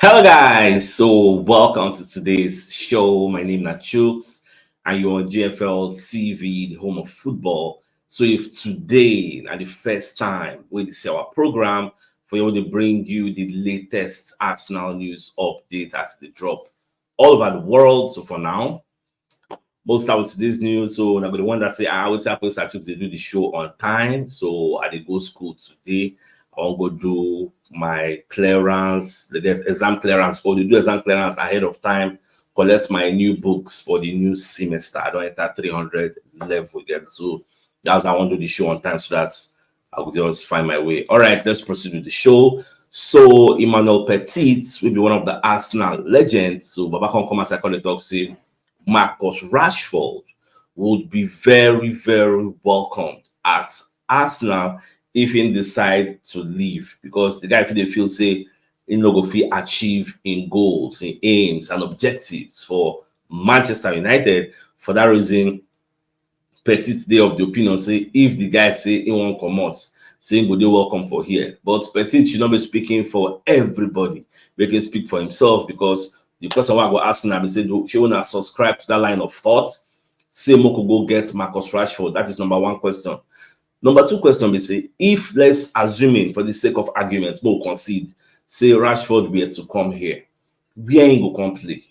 Hello guys, so welcome to today's show. My name is CHUKS and you're on GFL TV, the home of football. So if today are the first time we see our program for you to bring you the latest Arsenal news update as they drop all over the world. So for now, we'll start with today's news. So I'm the one that say I always happen to do the show on time. So I did go school today. I won't go do my clearance, they get exam clearance, or they do exam clearance ahead of time, collect my new books for the new semester. I don't enter 300 level again. So that's why I want to do the show on time so that I will just find my way. All right, let's proceed with the show. So Emmanuel Petit will be one of the Arsenal legends. So Baba come as I call it talk say Marcus Rashford would be very, very welcomed at Arsenal if he decide to leave, because the guy if they feel say in no go fit achieve in goals, in aims and objectives for Manchester United. For that reason, Petit dey of the opinion say if the guy say he won't come out, saying good day welcome for here. But Petit should not be speaking for everybody. We can speak for himself, because the question I go ask him, I say, she wanna subscribe to that line of thoughts. Say Moko go get Marcus Rashford. That is number one question. Number two question, we say, if let's assuming for the sake of arguments, we'll concede, say Rashford were to come here, where he go come play?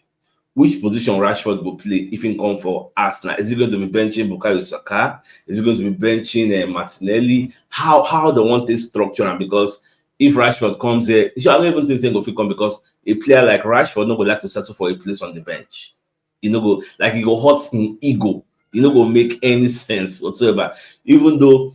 Which position Rashford will play if he come for Arsenal? Is he going to be benching Bukayo Saka? Is he going to be benching Martinelli? How they want this structure? And because if Rashford comes here, I don't even think he's going to come, because a player like Rashford no go like to settle for a place on the bench. You know, go like he go hurt in ego. You know, go make any sense whatsoever. Even though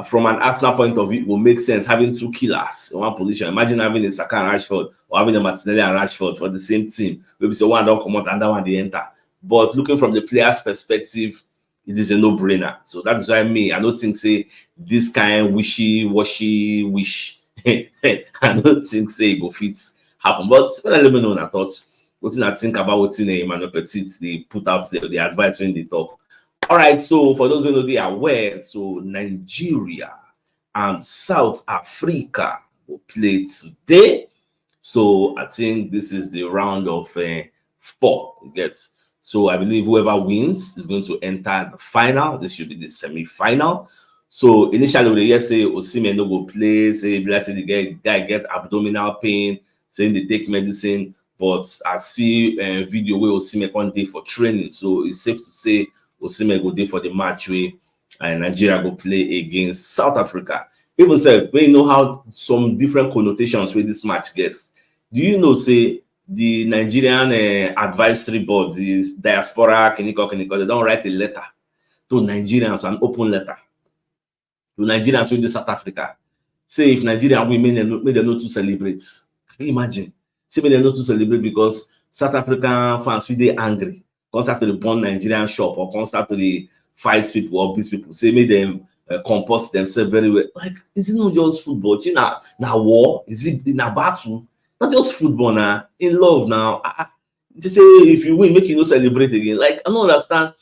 from an Arsenal point of view, it will make sense having two killers in one position. Imagine having a Saka and Rashford, or having a Martinelli and Rashford for the same team. Maybe so one don't come out and that one they enter. But looking from the player's perspective, it is a no-brainer. So that's why I don't think say this kind wishy-washy wish. I don't think say it go fit happen. But let me know I thought what I think about what Emmanuel Petit they put out the advice when they talk. All right, so for those who know they are aware, so Nigeria and South Africa will play today. So I think this is the round of 4. You get, so I believe whoever wins is going to enter the final. This should be the semi-final. So initially they say Osimhen no go play, say let's say the guy get abdominal pain, saying they take medicine, but I see a video where Osimhen one day for training, so it's safe to say Osimhen go there for the match where Nigeria go play against South Africa. Even said, when you know how some different connotations where this match gets. Do you know, say, the Nigerian advisory board, this diaspora, they don't write a letter to Nigerians, an open letter to Nigerians with South Africa. Say if Nigerian women may they not to celebrate. Can you imagine? Say may they not to celebrate because South African fans feel they angry. Start to the bomb Nigerian shop, or start to the fight people or these people. Say make them comport themselves very well. Like, is it not just football? You know, now war? Is it in a battle? Not just football now. In love now. Just say if you win, make you no celebrate again. Like, I don't understand.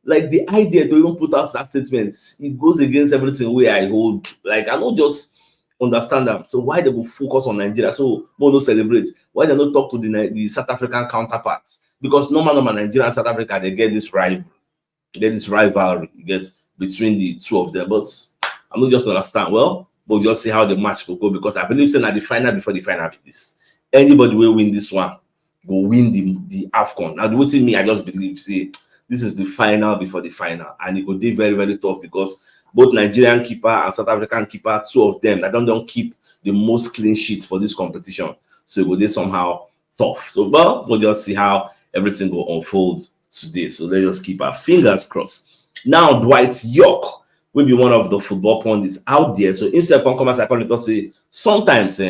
Like the idea to even put out that statement, it goes against everything where I hold. Like, I don't just understand them. So why they will focus on Nigeria? So more no celebrate. Why they not talk to the South African counterparts? Because normal Nigeria and South Africa, they get this rivalry between the two of them. But I'm not just understand. Well, we'll just see how the match will go, because I believe saying at the final before the final be this. Anybody will win this one, will win the AFCON. Now, the me, I just believe say this is the final before the final, and it will be very, very tough, because both Nigerian keeper and South African keeper, two of them that don't keep the most clean sheets for this competition. So it will be somehow tough. So well, we'll just see how everything will unfold today. So let's just keep our fingers crossed. Now, Dwight York will be one of the football pundits out there. So himself can come as I call it, say sometimes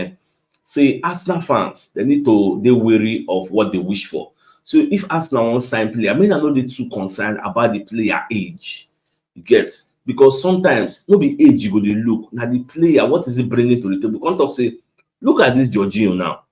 say Arsenal fans, they wary of what they wish for. So if Arsenal wants sign player, I know they're too concerned about the player age. You get, because sometimes no be age you go to look. Now the player, what is he bringing to the table? Come talk say, look at this Jorginho now.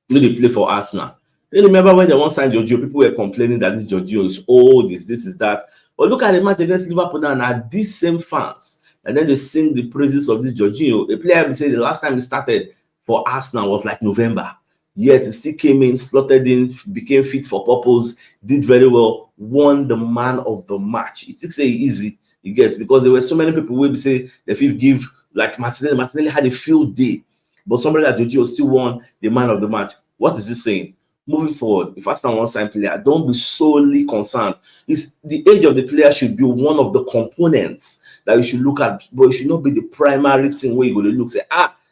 They play for Arsenal. They remember when they want sign Jorginho, people were complaining that this Jorginho is old, this is that. But look at the match against Liverpool now, and these same fans, and then they sing the praises of this Jorginho. A player, they say the last time he started for Arsenal was like November. Yet he still came in, slotted in, became fit for purpose, did very well, won the man of the match. It takes it easy, you get, because there were so many people who say the FEB give like Martinelli. Martinelli had a field day, but somebody like Jojo still won the man of the match. What is he saying? Moving forward, if Arsenal wants to sign player, don't be solely concerned. It's the age of the player should be one of the components that you should look at, but it should not be the primary thing where you're going to look, say,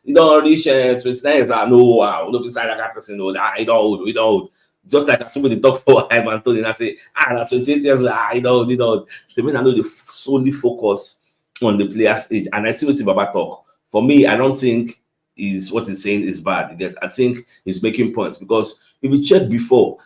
you don't reach 29 years, no, no, beside that person, no, I don't hold, we don't hold. Just like somebody talk for Ivan Tony and I say, that's 28 years, I don't, you know. So I know they solely focus on the player's age. And I see what Baba talk. For me, I don't think is what he's saying is bad. I think he's making points, because if we check before,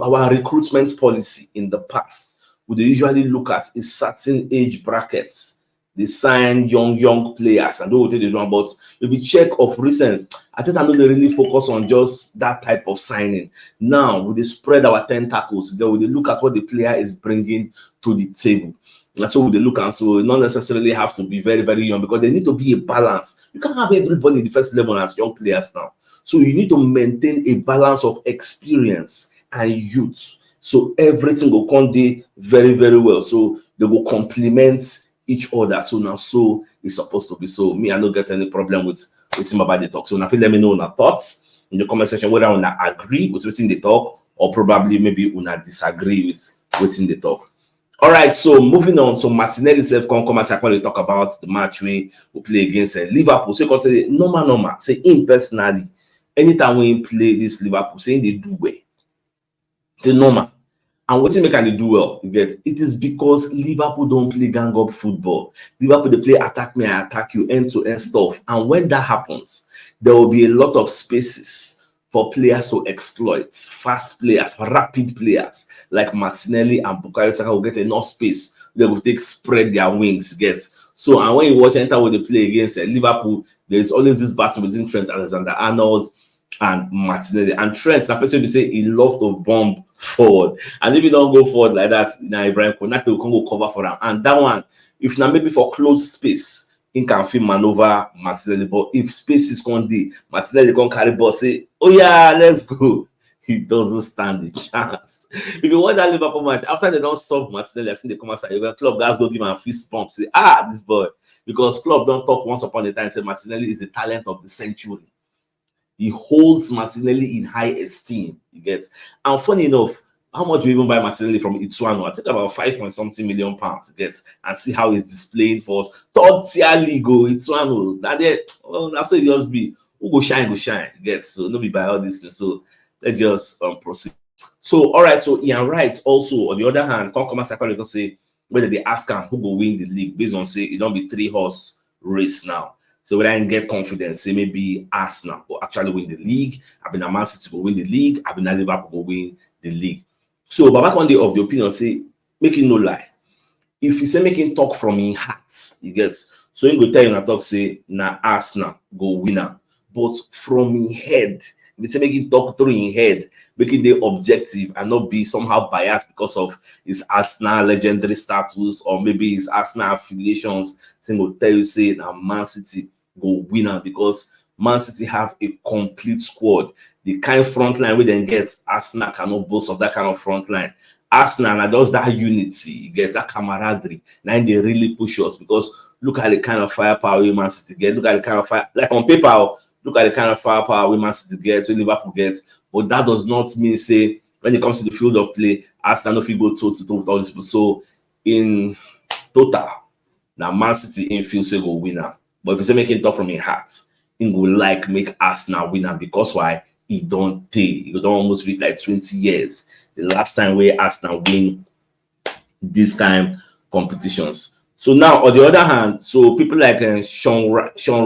our recruitment policy in the past would usually look at a certain age brackets. They sign young players and do what they do. But if we check of recent, I think I know they really focus on just that type of signing. Now, we spread our tentacles, then we look at what the player is bringing to the table. That's what they look at. So not necessarily have to be very, very young, because they need to be a balance. You can't have everybody in the first level as young players now. So you need to maintain a balance of experience and youth. So everything will come there very, very well. So they will complement each other. So now, so it's supposed to be. So me, I don't get any problem with him about the talk. So now, let me know your thoughts in the comment section, whether I agree with what's in the talk, or probably maybe I disagree with what's in the talk. All right, so moving on. So Martinelli self come as I talk about the match we play against Liverpool. So you can say normal. Say him personally, anytime we play this Liverpool, saying they do well. The normal. And what make they do well, you get, it is because Liverpool don't play gang up football. Liverpool, they play attack me, I attack you, end-to-end stuff. And when that happens, there will be a lot of spaces for players to exploit. Fast players, rapid players like Martinelli and Bukayo Saka will get enough space. They will spread their wings, get. So, and when you watch enter with the play against Liverpool, there's always this battle between Trent Alexander-Arnold and Martinelli. And Trent, that person will say he loves to bomb forward. And if you don't go forward like that, now Ibrahim Konate will come go cover for him. And that one, if now maybe for close space, he can feel maneuver Martinelli. But if space is going to Martinelli can carry ball, say, oh yeah, let's go. He doesn't stand the chance. If you watch that Liverpool match, after they don't solve Martinelli, I think they come outside. Even club guys go give him a fist bump. Say, this boy. Because club don't talk once upon a time, say Martinelli is the talent of the century. He holds Martinelli in high esteem. You get, and funny enough, how much you even buy Martinelli from Ituano? I think about 5-something million pounds. You get, and see how he's displaying for us. Third tier league, Ituano. That's what it just be. Who go shine, go shine. You get, so nobody buy all this thing. So let's just proceed. So all right. So Ian Wright also, on the other hand, come as I say whether they ask him who go win the league based on say it don't be 3-horse race now. So when I get confidence, say maybe Arsenal will actually win the league. I've been a Man City will win the league. I've been a Liverpool will win the league. So Baba one day of the opinion say, making no lie. If you say making talk from in heart, you guess. So he go tell you na talk say na Arsenal go winner. But from in head, if you say making talk through in head, making the objective and not be somehow biased because of his Arsenal legendary status or maybe his Arsenal affiliations, saying will tell you say na Man City go winner, because Man City have a complete squad. The kind of front line we then get, Arsenal cannot boast of that kind of front line. Arsenal and does that unity, you get that camaraderie. Now they really push us, because look at the kind of firepower we Man City get. Look at the kind of fire, like on paper, look at the kind of firepower we Man City gets, we Liverpool gets. But that does not mean say when it comes to the field of play, Arsenal no go toe to toe with all this people. So in total, now Man City in field say go winner. But if you say making talk from your heart, it will like make Arsenal winner, because why? He don't pay. He don't almost reach like 20 years. The last time we Arsenal win this kind of competitions. So now on the other hand, so people like Sean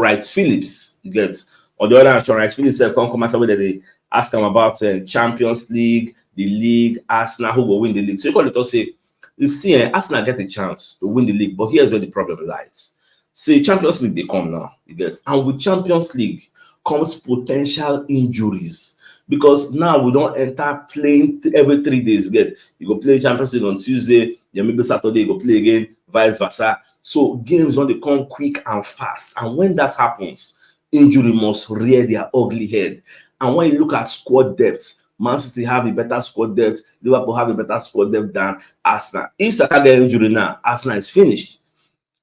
Wright Phillips, you get, on the other hand, Sean Wright Phillips come out whether they ask them about Champions League, the league, Arsenal, who will win the league. So you call it all say, you see, Arsenal get a chance to win the league, but here's where the problem lies. See, Champions League, they come now, you get, and with Champions League comes potential injuries, because now we don't enter playing every 3 days. Get, you go play Champions League on Tuesday, then maybe Saturday you go play again, vice versa. So games when they come quick and fast, and when that happens, injury must rear their ugly head. And when you look at squad depth, Man City have a better squad depth, Liverpool have a better squad depth than Arsenal. If Saka get injury now, Arsenal is finished.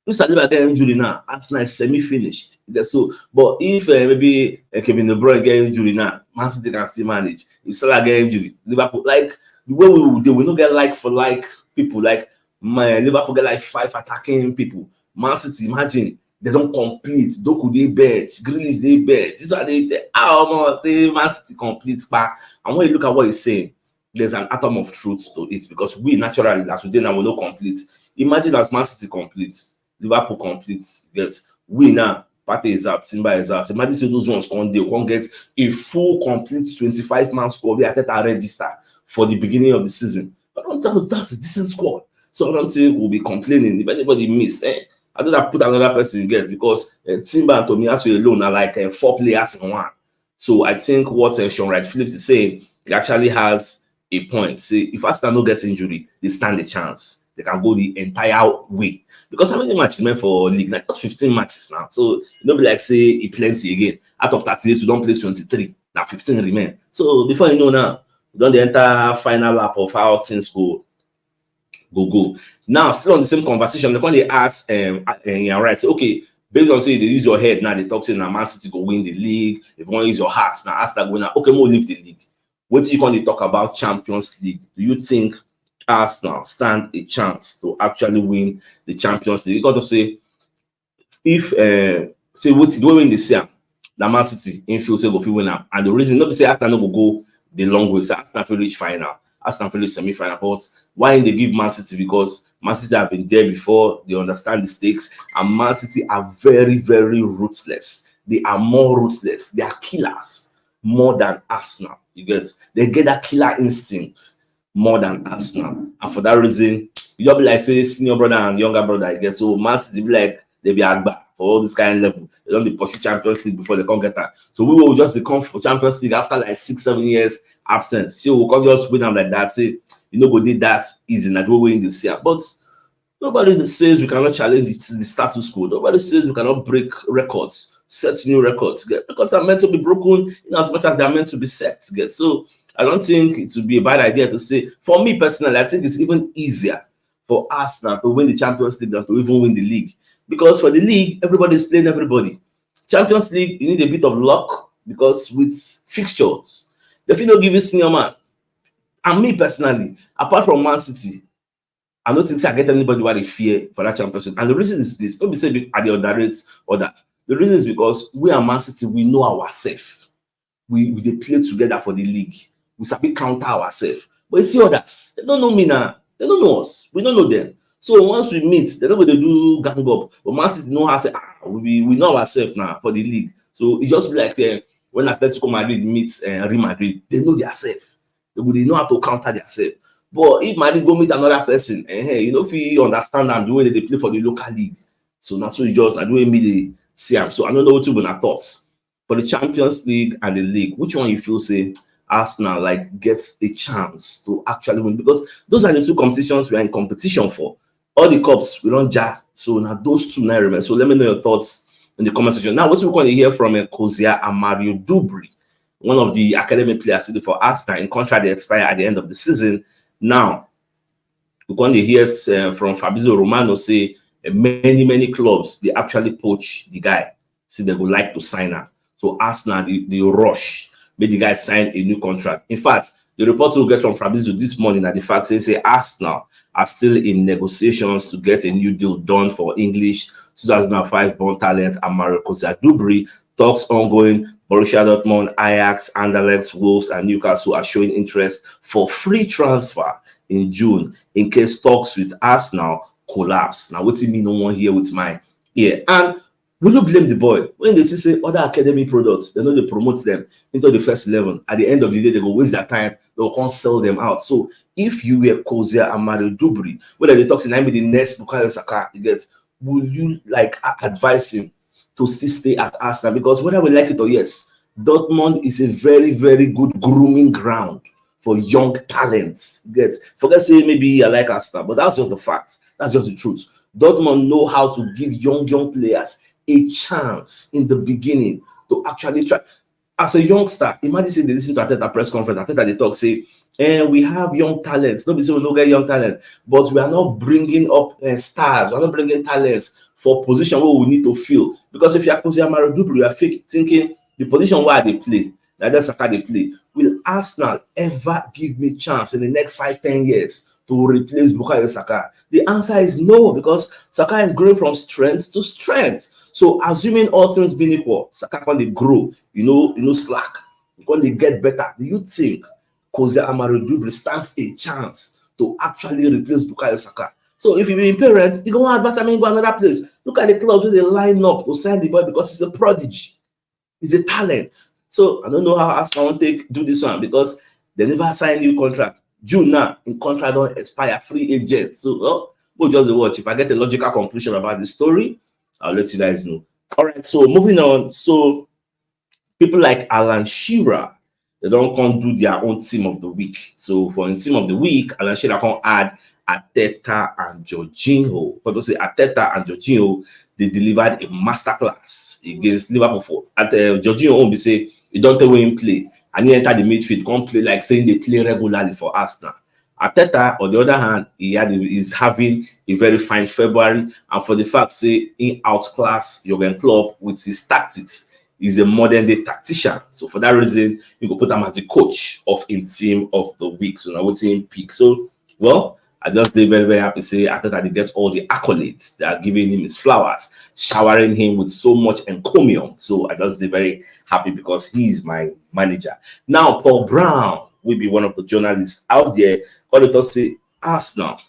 If Saliba get injury now, Arsenal is semi-finished. So, but if maybe Kevin De Bruyne get injury now, Man City can still manage. If Salah get injury, Liverpool, like the way we will do, we don't get like for like people. Like Liverpool get like 5 attacking people. Man City, imagine they don't complete. Doku they bench, Grealish they bench. These are they. Say Man City complete, and when you look at what he's saying, there's an atom of truth to it because we naturally, as we did now, we don't complete. Imagine as Man City completes. Liverpool completes, gets we now. Partey is out, Simba is out. Imagine say those ones can't get a full complete 25-man squad. They are at register for the beginning of the season. But that's a decent squad. So I don't think we'll be complaining if anybody miss. I don't have put another person get because Timber and Tomiyasu alone are like 4 players in one. So I think what Sean Wright Phillips is saying, it actually has a point. See, if Arsenal no gets injury, they stand a chance. They can go the entire way. Because how many matches meant for league? Like just 15 matches now. So you don't be like say it plenty again. Out of 38, you don't play 23. Now 15 remain. So before you know now, you don't enter final lap of how things go. Now, still on the same conversation, when they ask right, okay, based on say they use your head now, they talk saying now Man City go win the league. If you want to use your heart, now ask that going now, okay, we'll leave the league. What do you want to talk about Champions League? Do you think Arsenal stand a chance to actually win the Champions League? Because of say if say what the way in the year, the Man City in field say go fit win now, and the reason not to say Arsenal will go the long way, so Arsenal will reach final, Arsenal will reach semi-final. But why they give Man City? Because Man City have been there before, they understand the stakes, and Man City are very, very ruthless. They are more ruthless. They are killers more than Arsenal. You get, they get that killer instinct more than Arsenal, and for that reason, you don't be like say senior brother and younger brother. I guess so. Man City be like they be agba for all this kind of level. They don't be pursue Champions League before they come get that. So we will just come for Champions League after like 6-7 years absence. So we'll come just win them like that. Say you know go did that easy. Like we win this year, but nobody says we cannot challenge the status quo. Nobody says we cannot break records, set new records. Records are meant to be broken in as much as they are meant to be set. So I don't think it would be a bad idea to say, for me personally, I think it's even easier for Arsenal to win the Champions League than to even win the league. Because for the league, everybody's playing everybody. Champions League, you need a bit of luck because with fixtures, they feel not give you senior man. And me personally, apart from Man City, I don't think I get anybody what they fear for that Champions League. And the reason is this: don't be saying at the underrate or that. The reason is because we are Man City, we know ourselves. We they play together for the league. We sabi counter ourselves. But you see others, they don't know me now. They don't know us. We don't know them. So once we meet, they know what they do gang up. But Man City know how to say, we know ourselves now for the league. So it just be like when Atletico Madrid meets Real Madrid, they know themselves. They know how to counter themselves. But if Madrid go meet another person, you know if you understand them the way that they play for the local league. So that's what you just the way me they see them. So I don't know what you gonna thoughts for the Champions League and the league. Which one you feel say Arsenal like gets a chance to actually win? Because those are the two competitions we are in competition for. All the cups we don't jar. So now those two now remain. So let me know your thoughts in the comment section. Now, what we're going to hear from Kozia and Mario Dubry, one of the academy players today for Arsenal. In contract, they expire at the end of the season. Now, we're going to hear from Fabrizio Romano say many clubs they actually poach the guy. So they would like to sign her. So Arsenal, the rush, made the guy sign a new contract. In fact, the report we'll get from Fabrizio this morning at the fact say Arsenal are still in negotiations to get a new deal done for English 2005 born talent and Mario Kozia Dubry. Talks ongoing. Borussia Dortmund, Ajax, Anderlecht, Wolves, and Newcastle are showing interest for free transfer in June in case talks with Arsenal collapse. Now, what do you mean no one here with my ear? And will you blame the boy when they say other academy products? They know they promote them into the first 11. At the end of the day, they go waste their time. They can't sell them out. So if you were Kozia and Mario Dubry, whether they talk in the next Bukayo Saka, you get, will you like advise him to still stay at Arsenal? Because whether we like it or yes, Dortmund is a very good grooming ground for young talents. Get, forget say maybe I like Arsenal, but that's just the facts. That's just the truth. Dortmund know how to give young players a chance in the beginning to actually try. as a youngster, imagine say they listen to Ateta press conference, Ateta they talk say, we have young talents. Nobody say we don't get young talent, but we are not bringing up stars. We are not bringing talents for position where we need to fill. Because if you are considering Maradou, you are thinking the position where they play, like that Saka they play. Will Arsenal ever give me chance in the next 5-10 years to replace Bukayo Saka? The answer is no, because Saka is growing from strength to strength. So assuming all things being equal, Saka can they grow, slack, when they get better. Do you think Jose Amaru stands a chance to actually replace Bukayo Saka? So if you be in parents, you go advance, go another place. Look at the clubs where they line up to sign the boy because he's a prodigy, he's a talent. So I don't know how Arsenal want to do this one, because they never sign new contract. June now, in contract don't expire, free agent. So we'll just watch. If I get a logical conclusion about the story, I'll let you guys know. All right, so moving on. So people like Alan Shearer, they don't come do their own team of the week. So for in team of the week, Alan Shearer can add Arteta and Jorginho. But to say Arteta and Jorginho, they delivered a masterclass against Liverpool. At Jorginho won't be say you don't tell where him play, and he enter the midfield, come play like saying they play regularly for Arsenal. Arteta, on the other hand, is having a very fine February, and for the fact say he outclass Jurgen Klopp with his tactics, he's a modern day tactician. So for that reason, you go put him as the coach of in team of the week. So now what's him pick? So well, I just be very, very happy to say Arteta he gets all the accolades. They are giving him his flowers, showering him with so much encomium. So I just be very happy because he is my manager. Now, Paul Brown will be one of the journalists out there. All the say Arsenal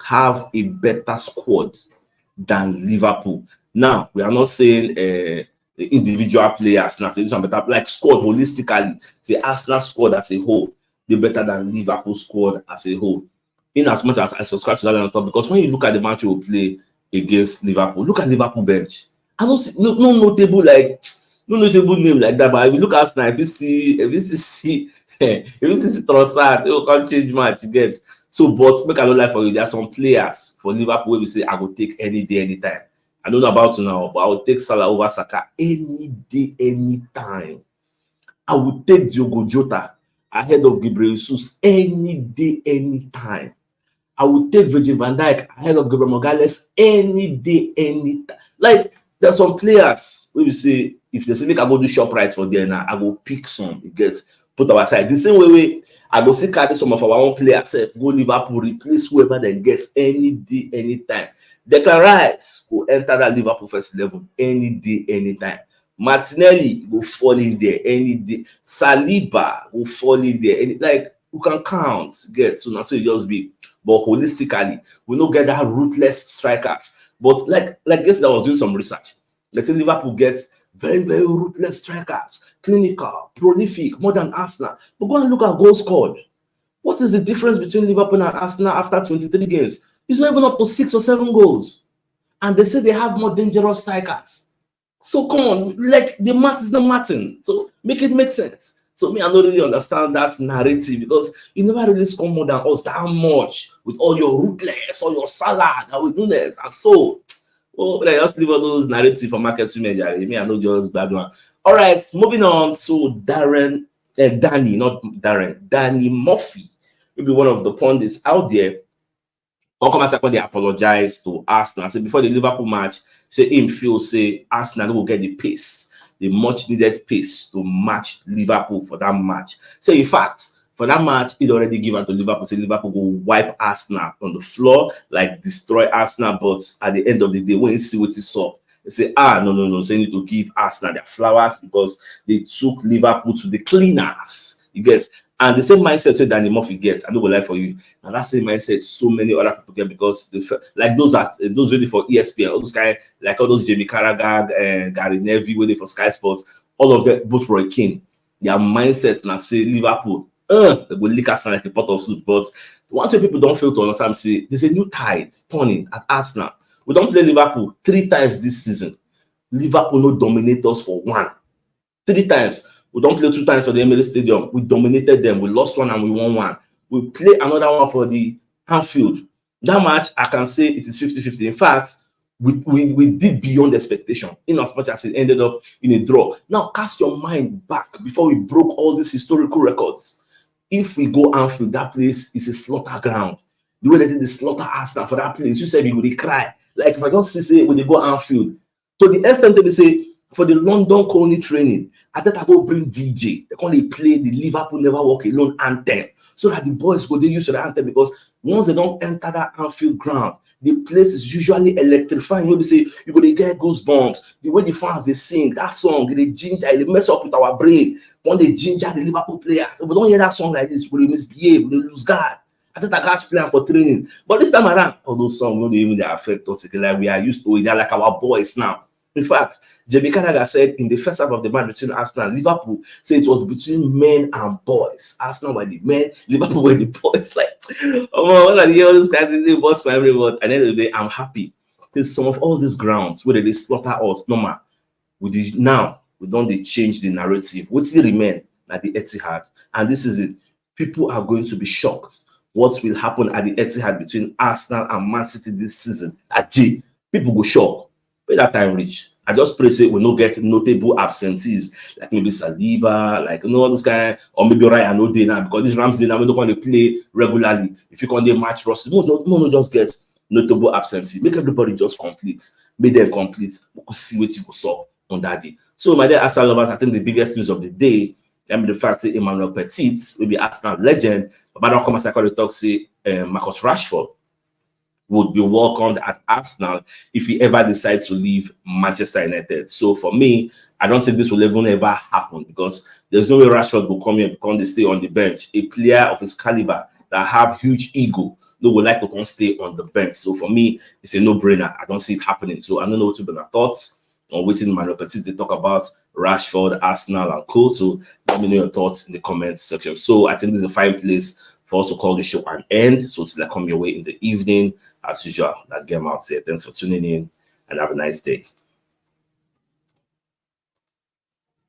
have a better squad than Liverpool. Now, we are not saying the individual players now, say this one better, like squad holistically. Say Arsenal squad as a whole, they better than Liverpool squad as a whole. In as much as I subscribe to that on top, because when you look at the match we will play against Liverpool, look at Liverpool bench. I don't see no notable name like that. But if you look at now, if you see Trossard, you can't change match. You get so, but make I don't lie for you. There are some players for Liverpool where we say I will take any day, anytime. I don't know about you now, but I will take Salah over Saka any day, anytime. I will take Diogo Jota ahead of Gabriel Jesus any day, anytime. I would take Virgil van Dijk ahead of Gabriel Magalhaes any day, anytime. Like, there's some players where we say, if they say make I go do shop rights for there now, I go pick some, it gets put our side. The same way I go see carry some of our own players, go Liverpool, replace whoever they get any day, anytime. Declan Rice will enter that Liverpool first 11 any day, anytime. Martinelli will fall in there any day. Saliba will fall in there. Like, you can count, get so now so it just be. But holistically, we don't get that ruthless strikers. But like yesterday, I was doing some research. They say Liverpool gets very, very ruthless strikers, clinical, prolific, more than Arsenal. But go and look at goals scored. What is the difference between Liverpool and Arsenal after 23 games? It's not even up to 6 or 7 goals. And they say they have more dangerous strikers. So come on, like the math is not matching. So make it make sense. So me, I don't really understand that narrative because you never really score more than us that much with all your ruthless, all your salad, and we do this. And so, but I just leave all those narratives for market women. Me, I know just bad one. All right, moving on. So Danny Murphy will be one of the pundits out there. How come I say they apologize to Arsenal? I say before the Liverpool match, say him feel say Arsenal will get the pace, the much needed pace to match Liverpool for that match. So in fact, for that match, it already given to Liverpool. Say Liverpool will wipe Arsenal on the floor, like destroy Arsenal. But at the end of the day, when you see what you saw, they say, no. So you need to give Arsenal their flowers because they took Liverpool to the cleaners. You get. And the same mindset that Danny Murphy gets, I don't go lie for you. And that same mindset so many other people get because they feel, like those ready for ESPN, all those guys, like all those Jamie Carragher and Gary Neville waiting for Sky Sports, all of them, both Roy Keane, their mindset now say Liverpool, they will lick Arsenal like a pot of soup. But once people don't fail to understand, say there's a new tide turning at Arsenal. We don't play Liverpool 3 times this season. Liverpool no dominate us for 1. 3 times. We don't play 2 times for the Emirates Stadium. We dominated them. We lost 1 and we won 1. We play another one for the Anfield. That match, I can say it is 50-50. In fact, we did beyond expectation in as much as it ended up in a draw. Now cast your mind back before we broke all these historical records. If we go Anfield, that place is a slaughter ground. The way they did the slaughter Arsenal for that place, you said you would cry. Like if I just say when they go Anfield, to the extent that they say for the London Colney training, I thought I go bring DJ. They can play the Liverpool Never Walk Alone anthem so that the boys go they use the anthem, because once they don't enter that Anfield ground, the place is usually electrifying. You know, they say you go to get goosebumps. The way the fans they sing that song, they ginger, they mess up with our brain. When they ginger the Liverpool players, if we don't hear that song like this, we misbehave, we lose guard. I thought I guys playing for training, but this time around, all those songs don't even affect us. Like we are used to it. They're like our boys now. In fact, Jamie Carragher said in the first half of the match between Arsenal and Liverpool, said it was between men and boys. Arsenal were the men, Liverpool were the boys. Like, oh man, when I hear all those guys, they boss for everyone. At the end of the day, I'm happy because some of all these grounds where they slaughter us, normal. Now we don't change the narrative. What still remain at the Etihad, and this is it. People are going to be shocked. What will happen at the Etihad between Arsenal and Man City this season? At G, people go shock. By that time reach, I just pray say we no get notable absentees like maybe Saliba, like all this guy, or maybe Ryan no day now, because this Ramsey now we don't want to play regularly. If you can't match roster, no just get notable absentee. Make everybody just complete. Make them complete. We could see what you saw on that day. So my dear Arsenal lovers, I think the biggest news of the day can be the fact that Emmanuel Petit will be Arsenal legend, but don't come as I call it talk say Marcus Rashford would be welcomed at Arsenal if he ever decides to leave Manchester United. So for me, I don't think this will ever happen, because there's no way Rashford will come here because they stay on the bench. A player of his caliber that have huge ego, they would like to come stay on the bench. So for me, it's a no-brainer. I don't see it happening. So I don't know what to be my thoughts on waiting Manuel Petit. They talk about Rashford, Arsenal, and co. So let me know your thoughts in the comments section. So I think this is a fine place for us to call the show an end. So till I come your way in the evening, as usual, that game out here. Thanks for tuning in and have a nice day.